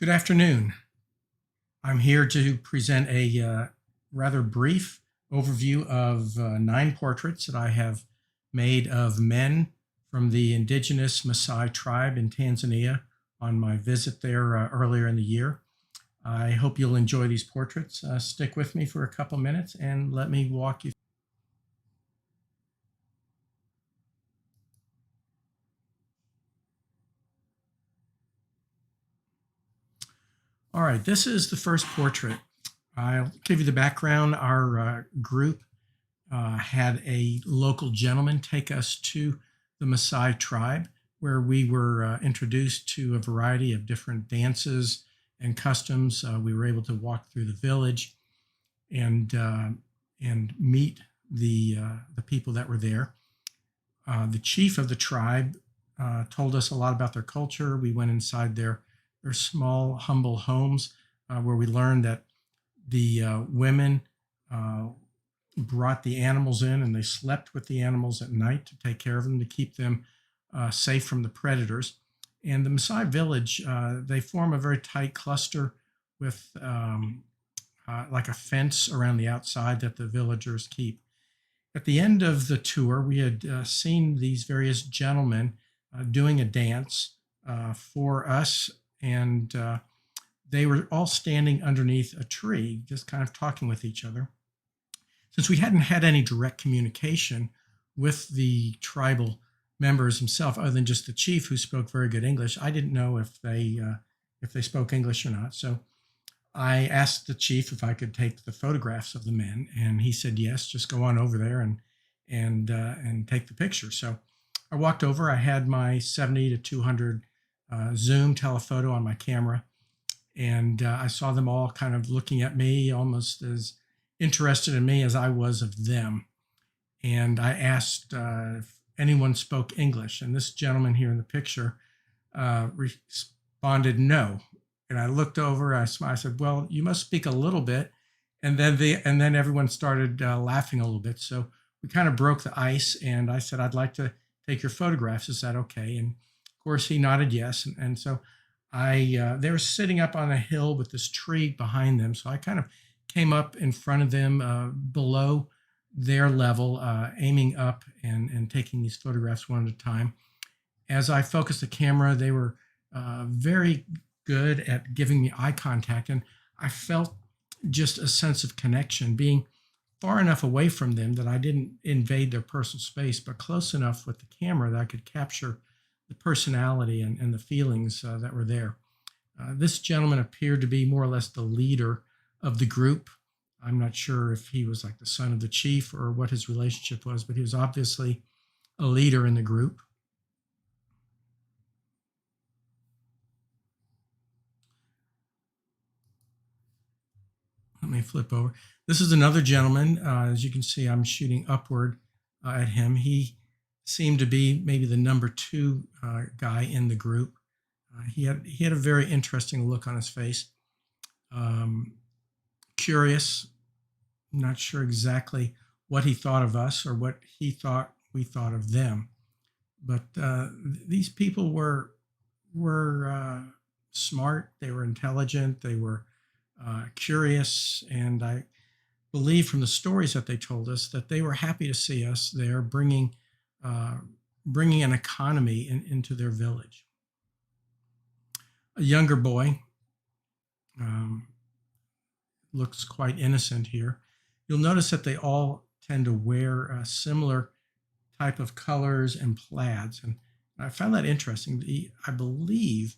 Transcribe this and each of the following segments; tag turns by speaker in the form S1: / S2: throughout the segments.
S1: Good afternoon. I'm here to present a rather brief overview of 9 portraits that I have made of men from the indigenous Maasai tribe in Tanzania on my visit there earlier in the year. I hope you'll enjoy these portraits. Stick with me for a couple minutes and let me walk you. All right, this is the first portrait. I'll give you the background. Our group had a local gentleman take us to the Maasai tribe, where we were introduced to a variety of different dances and customs. We were able to walk through the village and meet the people that were there. The chief of the tribe told us a lot about their culture. We went inside their small, humble homes, where we learned that the women brought the animals in and they slept with the animals at night to take care of them, to keep them safe from the predators. And the Maasai village, they form a very tight cluster with like a fence around the outside that the villagers keep. At the end of the tour, we had seen these various gentlemen doing a dance for us, and they were all standing underneath a tree, just kind of talking with each other. Since we hadn't had any direct communication with the tribal members themselves, other than just the chief, who spoke very good English, I didn't know if they spoke English or not. So I asked the chief if I could take the photographs of the men, and he said yes. Just go on over there and take the picture. So I walked over. I had my 70 to 200 zoom telephoto on my camera, and I saw them all kind of looking at me, almost as interested in me as I was of them. And I asked if anyone spoke English, and this gentleman here in the picture responded no. And I looked over, I smiled, I said, "Well, you must speak a little bit." And then everyone started laughing a little bit. So we kind of broke the ice, and I said, "I'd like to take your photographs. Is that okay?" And of course, he nodded yes. And so they were sitting up on a hill with this tree behind them. So I kind of came up in front of them, below their level, aiming up and taking these photographs one at a time. As I focused the camera, they were very good at giving me eye contact, and I felt just a sense of connection, being far enough away from them that I didn't invade their personal space, but close enough with the camera that I could capture the personality and the feelings that were there. This gentleman appeared to be more or less the leader of the group. I'm not sure if he was like the son of the chief or what his relationship was, but he was obviously a leader in the group. Let me flip over. This is another gentleman. As you can see, I'm shooting upward at him. He seemed to be maybe the number 2 guy in the group. He had a very interesting look on his face. Curious, not sure exactly what he thought of us or what he thought we thought of them. But these people were smart. They were intelligent. They were curious, and I believe from the stories that they told us that they were happy to see us there, bringing an economy into their village. A younger boy, looks quite innocent here. You'll notice that they all tend to wear a similar type of colors and plaids, and I found that interesting. I believe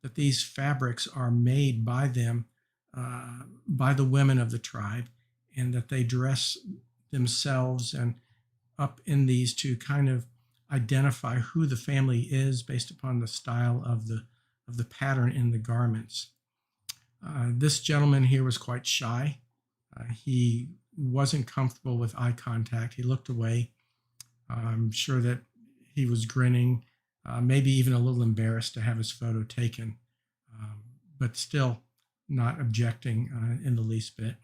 S1: that these fabrics are made by them, by the women of the tribe, and that they dress themselves and up in these to kind of identify who the family is based upon the style of the pattern in the garments. This gentleman here was quite shy. He wasn't comfortable with eye contact. He looked away. I'm sure that he was grinning, maybe even a little embarrassed to have his photo taken, but still not objecting in the least bit.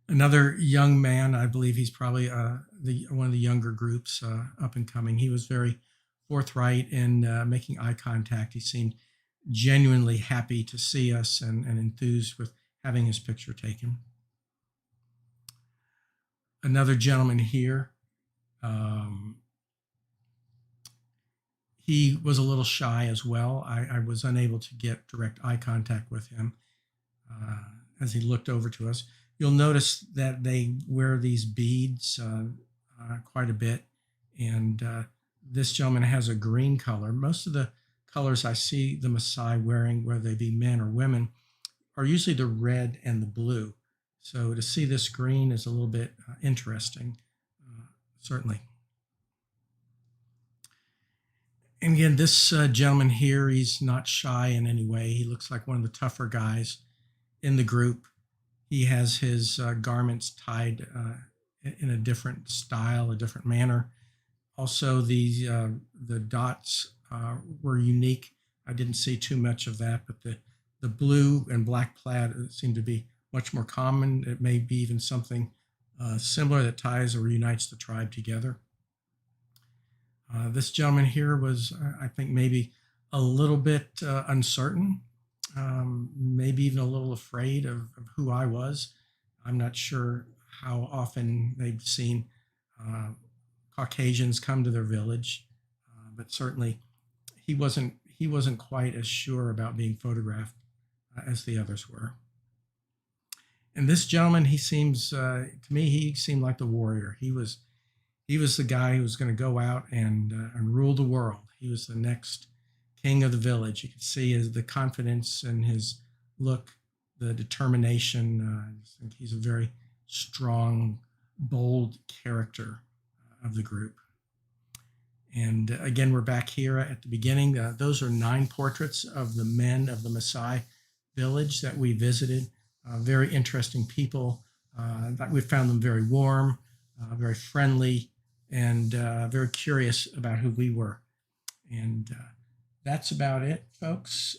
S1: Another young man, I believe he's probably one of the younger groups, up and coming. He was very forthright in making eye contact. He seemed genuinely happy to see us and enthused with having his picture taken. Another gentleman here, he was a little shy as well. I was unable to get direct eye contact with him as he looked over to us. You'll notice that they wear these beads quite a bit, and this gentleman has a green color. Most of the colors I see the Maasai wearing, whether they be men or women, are usually the red and the blue. So to see this green is a little bit interesting, certainly. And again, this gentleman here, he's not shy in any way. He looks like one of the tougher guys in the group. He has his garments tied in a different style, a different manner. Also, the dots were unique. I didn't see too much of that, but the blue and black plaid seem to be much more common. It may be even something similar that ties or reunites the tribe together. This gentleman here was, I think, maybe a little bit uncertain, maybe even a little afraid of who I was. I'm not sure how often they've seen Caucasians come to their village, but certainly he wasn't quite as sure about being photographed as the others were. And this gentleman, he seems to me, he seemed like the warrior. He was the guy who was going to go out and rule the world. He was the next king of the village. You could see the confidence in his look, the determination. I think he's a very strong, bold character of the group. And again, we're back here at the beginning. Those are 9 portraits of the men of the Maasai village that we visited. Very interesting people. We found them very warm, very friendly, and very curious about who we were. And that's about it, folks.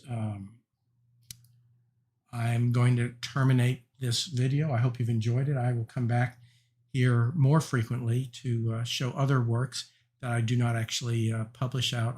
S1: I'm going to terminate this video. I hope you've enjoyed it. I will come back here more frequently to show other works that I do not actually publish out